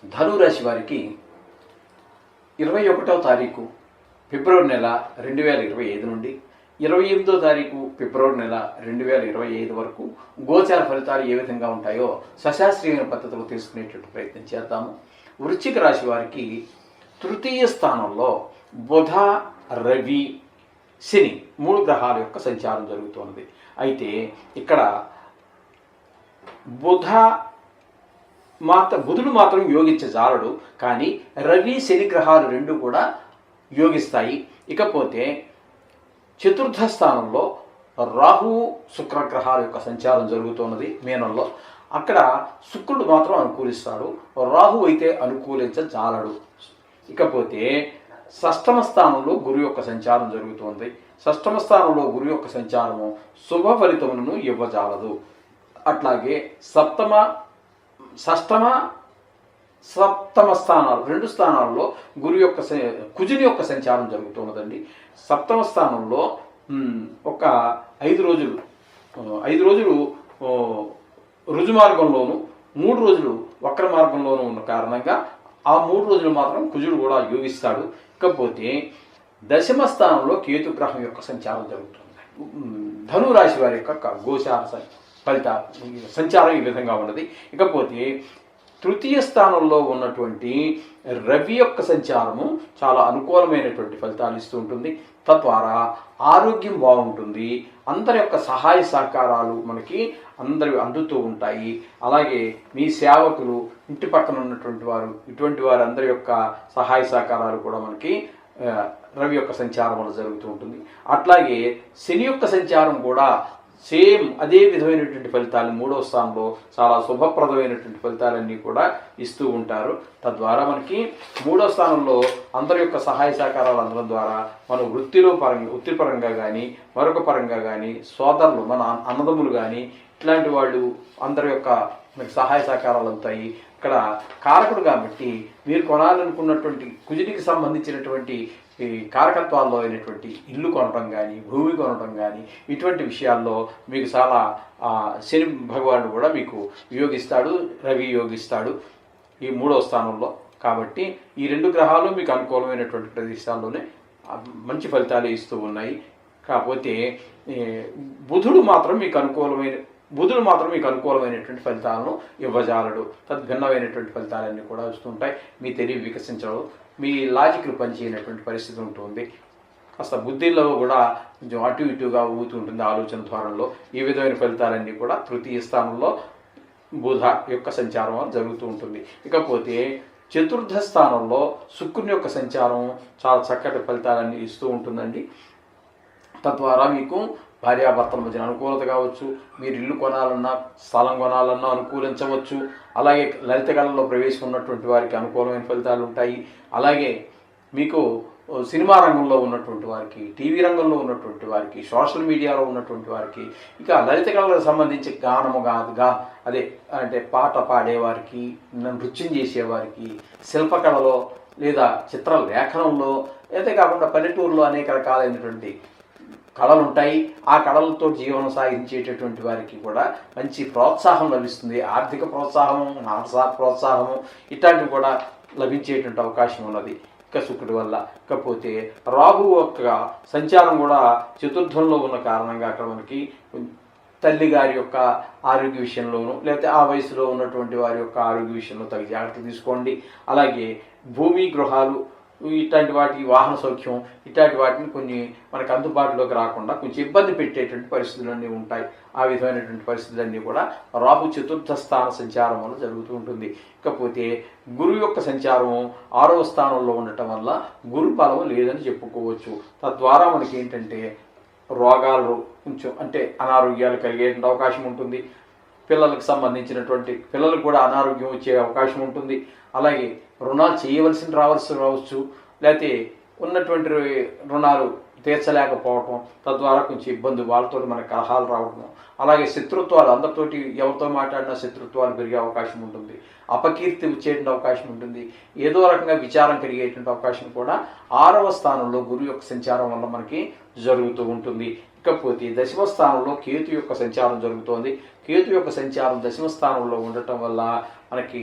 ధనురాశి వారికి 21వ తారీఖు ఫిబ్రవరి నెల 2025 నుండి 28వ తారీఖు ఫిబ్రవరి నెల 2025 వరకు గోచార ఫలితాలు ఏ విధంగా ఉంటాయో సశాస్త్రీయమైన పద్ధతిలో తీసుకునేటువంటి ప్రయత్నం చేద్దాము. వృశ్చిక రాశి వారికి తృతీయ స్థానంలో బుధ, రవి, శని 3 గ్రహాల యొక్క సంచారం జరుగుతున్నది. అయితే ఇక్కడ బుధుడు మాత్రం యోగించజాలడు, కానీ రవి, శని గ్రహాలు రెండు కూడా యోగిస్తాయి. ఇకపోతే చతుర్థ స్థానంలో రాహు, శుక్ర గ్రహాల యొక్క సంచారం జరుగుతున్నది మీనంలో. అక్కడ శుక్రుడు మాత్రం అనుకూలిస్తాడు, రాహు అయితే అనుకూలించజాలడు. ఇకపోతే షష్టమ స్థానంలో గురు యొక్క సంచారం జరుగుతుంది. షష్టమ స్థానంలో గురు యొక్క సంచారము శుభ ఫలితములను ఇవ్వజాలదు. అట్లాగే షష్టమ సప్తమ స్థానాలు 2 స్థానాల్లో కుజుని యొక్క సంచారం జరుగుతున్నదండి. సప్తమ స్థానంలో ఒక 5 రోజులు రుజు మార్గంలోను 3 రోజులు వక్ర మార్గంలోనూ ఉన్న కారణంగా ఆ 3 రోజులు మాత్రం కుజుడు కూడా యోగిస్తాడు. ఇకపోతే దశమ స్థానంలో కేతుగ్రహం యొక్క సంచారం జరుగుతుంది. ధనురాశి వారి యొక్క గోచార ఫలిత సంచారం ఈ విధంగా ఉన్నది. ఇకపోతే తృతీయ స్థానంలో ఉన్నటువంటి రవి యొక్క సంచారము చాలా అనుకూలమైనటువంటి ఫలితాలు ఇస్తూ ఉంటుంది. తద్వారా ఆరోగ్యం బాగుంటుంది. అందరి యొక్క సహాయ సహకారాలు మనకి అందరి అందుతూ ఉంటాయి. అలాగే మీ సేవకులు, ఇంటి పక్కన ఉన్నటువంటి వారు, ఇటువంటి వారు అందరి యొక్క సహాయ సహకారాలు కూడా మనకి రవి యొక్క సంచారం వల్ల జరుగుతూ ఉంటుంది. అట్లాగే శని యొక్క సంచారం కూడా సేమ్ అదే విధమైనటువంటి ఫలితాలు 3వ స్థానంలో చాలా శుభప్రదమైనటువంటి ఫలితాలన్నీ కూడా ఇస్తూ ఉంటారు. తద్వారా మనకి 3వ స్థానంలో అందరి యొక్క సహాయ సహకారాలు అందడం ద్వారా మనం వృత్తిపరంగా కానీ మరొక పరంగా కానీ సోదరులు, మన అన్నదమ్ములు కానీ ఇట్లాంటి వాళ్ళు అందరి యొక్క సహాయ సహకారాలు అవుతాయి. ఇక్కడ కారకుడు కాబట్టి మీరు కొనాలనుకున్నటువంటి కుజుడికి సంబంధించినటువంటి ఈ కారకత్వాల్లో అయినటువంటి ఇల్లు కొనడం కానీ, భూమి కొనడం కానీ, ఇటువంటి విషయాల్లో మీకు చాలా శని భగవానుడు కూడా మీకు యోగిస్తాడు, రవి యోగిస్తాడు ఈ 3వ స్థానంలో. కాబట్టి ఈ 2 గ్రహాలు మీకు అనుకూలమైనటువంటి ప్రదేశాల్లోనే మంచి ఫలితాలు ఇస్తూ ఉన్నాయి. కాకపోతే బుధుడు మాత్రం మీకు అనుకూలమైనటువంటి ఫలితాలను ఇవ్వజాలడు. తద్భిన్నమైనటువంటి ఫలితాలన్నీ కూడా వస్తుంటాయి. మీ తెలివి వికసించడం, మీ లాజిక్లు పనిచేయనటువంటి పరిస్థితి ఉంటుంది. కాస్త బుద్ధిలో కూడా కొంచెం అటు ఇటుగా ఊగుతుంటుంది ఆలోచన ద్వారంలో. ఈ విధమైన ఫలితాలన్నీ కూడా తృతీయ స్థానంలో బుధ యొక్క సంచారం జరుగుతూ ఉంటుంది. ఇకపోతే చతుర్థ స్థానంలో శుక్రుని యొక్క సంచారం చాలా చక్కటి ఫలితాలన్నీ ఇస్తూ ఉంటుందండి. తద్వారా మీకు భార్యాభర్తల మధ్య అనుకూలత కావచ్చు, మీరు ఇల్లు కొనాలన్నా, స్థలం కొనాలన్నా అనుకూలించవచ్చు. అలాగే లలిత కళల్లో ప్రవేశం ఉన్నటువంటి వారికి అనుకూలమైన ఫలితాలు ఉంటాయి. అలాగే మీకు సినిమా రంగంలో ఉన్నటువంటి వారికి, టీవీ రంగంలో ఉన్నటువంటి వారికి, సోషల్ మీడియాలో ఉన్నటువంటి వారికి, ఇక లలిత కళలకు సంబంధించి అంటే పాట పాడేవారికి, నృత్యం చేసేవారికి, శిల్పకళలో లేదా చిత్ర లేఖనంలో, అయితే కాకుండా పల్లెటూరులో అనేక రకాలైనటువంటి కళలు ఉంటాయి. ఆ కళలతో జీవనం సాగించేటటువంటి వారికి కూడా మంచి ప్రోత్సాహం లభిస్తుంది. ఆర్థిక ప్రోత్సాహము, మానసిక ప్రోత్సాహము ఇట్లాంటివి కూడా లభించేటువంటి అవకాశం ఉన్నది శుక్రుడి వల్ల. ఇకపోతే రాహు యొక్క సంచారం కూడా చతుర్థంలో ఉన్న కారణంగా అక్కడ మనకి తల్లి గారి యొక్క ఆరోగ్య విషయంలోనూ, లేకపోతే ఆ వయసులో ఉన్నటువంటి వారి యొక్క ఆరోగ్య విషయంలో తగిన జాగ్రత్త తీసుకోండి. అలాగే భూమి, గృహాలు ఇట్లాంటి వాటి వాహన సౌఖ్యం ఇట్లాంటి వాటిని కొన్ని మనకు అందుబాటులోకి రాకుండా కొంచెం ఇబ్బంది పెట్టేటువంటి పరిస్థితులన్నీ ఉంటాయి. ఆ విధమైనటువంటి పరిస్థితులన్నీ కూడా రాహు చతుర్థ స్థాన సంచారం వల్ల జరుగుతూ ఉంటుంది. ఇకపోతే గురువు యొక్క సంచారం 6వ స్థానంలో ఉండటం వల్ల గురు బలం లేదని చెప్పుకోవచ్చు. తద్వారా మనకి ఏంటంటే రోగాలు కొంచెం అంటే అనారోగ్యాలు కలిగేటువంటి అవకాశం ఉంటుంది. పిల్లలకు కూడా అనారోగ్యం వచ్చే అవకాశం ఉంటుంది. అలాగే రుణాలు రావచ్చు, లేకపోతే ఉన్నటువంటి రుణాలు తీర్చలేకపోవటం, తద్వారా కొంచెం ఇబ్బంది, వాళ్ళతో మనకు కలహాలు రావడం, అలాగే శత్రుత్వాలు, అందరితోటి ఎవరితో మాట్లాడినా శత్రుత్వాలు పెరిగే అవకాశం ఉంటుంది. అపకీర్తి వచ్చేటువంటి అవకాశం ఉంటుంది. ఏదో రకంగా విచారం కలిగేటువంటి అవకాశం కూడా 6వ స్థానంలో గురువు యొక్క సంచారం వల్ల మనకి జరుగుతూ ఉంటుంది. ఇకపోతే దశమ స్థానంలో కేతు యొక్క సంచారం జరుగుతోంది. కేతు యొక్క సంచారం దశమ స్థానంలో ఉండటం వల్ల మనకి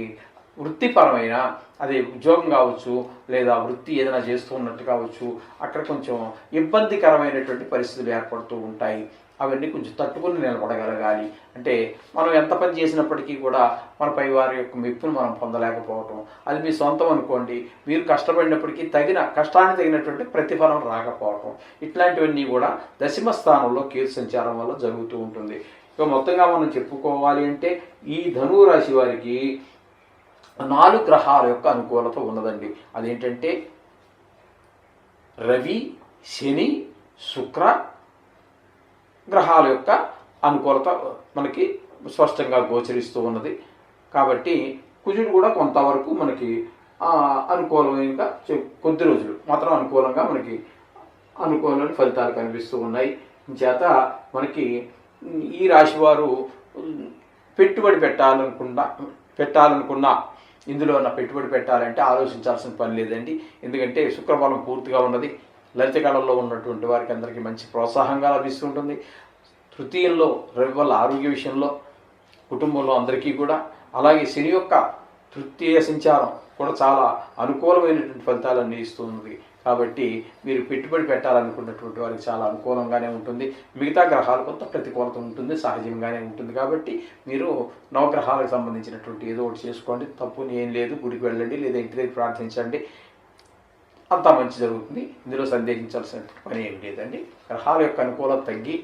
వృత్తిపరమైన అది ఉద్యోగం కావచ్చు లేదా వృత్తి ఏదైనా చేస్తూ ఉన్నట్టు కావచ్చు, అక్కడ కొంచెం ఇబ్బందికరమైనటువంటి పరిస్థితులు ఏర్పడుతూ ఉంటాయి. అవన్నీ కొంచెం తట్టుకుని నిలబడగలగాలి. అంటే మనం ఎంత పని చేసినప్పటికీ కూడా మన పై వారి యొక్క మెప్పును మనం పొందలేకపోవటం, అది మీ సొంతం అనుకోండి, మీరు కష్టపడినప్పటికీ కష్టానికి తగినటువంటి ప్రతిఫలం రాకపోవటం, ఇట్లాంటివన్నీ కూడా దశమ స్థానంలో కేతు సంచారం వల్ల జరుగుతూ ఉంటుంది. ఇక మొత్తంగా మనం చెప్పుకోవాలి అంటే ఈ ధనువు రాశి వారికి 4 గ్రహాల యొక్క అనుకూలత ఉన్నదండి. అదేంటంటే రవి, శని, శుక్ర గ్రహాల యొక్క అనుకూలత మనకి స్పష్టంగా గోచరిస్తూ ఉన్నది. కాబట్టి కుజుడు కూడా కొంతవరకు మనకి అనుకూలంగా కొద్ది రోజులు మాత్రం అనుకూలంగా మనకి అనుకూలమైన ఫలితాలు కనిపిస్తూ ఉన్నాయి. చేత మనకి ఈ రాశివారు పెట్టుబడి పెట్టాలనుకున్నా ఇందులో ఉన్న పెట్టుబడి పెట్టాలంటే ఆలోచించాల్సిన పని లేదండి. ఎందుకంటే శుక్రబలం పూర్తిగా ఉన్నది. లలిత కళల్లో ఉన్నటువంటి వారికి అందరికీ మంచి ప్రోత్సాహంగా లభిస్తుంటుంది. తృతీయంలో రవి వల్ల ఆరోగ్య విషయంలో కుటుంబంలో అందరికీ కూడా, అలాగే శని యొక్క తృతీయ సంచారం కూడా చాలా అనుకూలమైనటువంటి ఫలితాలన్నీ ఇస్తుంది. కాబట్టి మీరు పెట్టుబడి పెట్టాలనుకున్నటువంటి వారికి చాలా అనుకూలంగానే ఉంటుంది. మిగతా గ్రహాలు కొంత ప్రతికూలత ఉంటుంది, సహజంగానే ఉంటుంది. కాబట్టి మీరు నవగ్రహాలకు సంబంధించినటువంటి ఏదో ఒకటి చేసుకోండి, తప్పుని ఏం లేదు. గుడికి వెళ్ళండి లేదా ఇంటి దగ్గర ప్రార్థించండి, అంతా మంచి జరుగుతుంది. ఇందులో సందేహించాల్సిన పని ఏమి లేదండి. గ్రహాల యొక్క అనుకూలత తగ్గి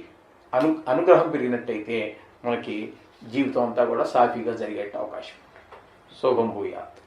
అనుగ్రహం పెరిగినట్టయితే మనకి జీవితం అంతా కూడా సాఫీగా జరిగే అవకాశం. శుభం భూయాత్.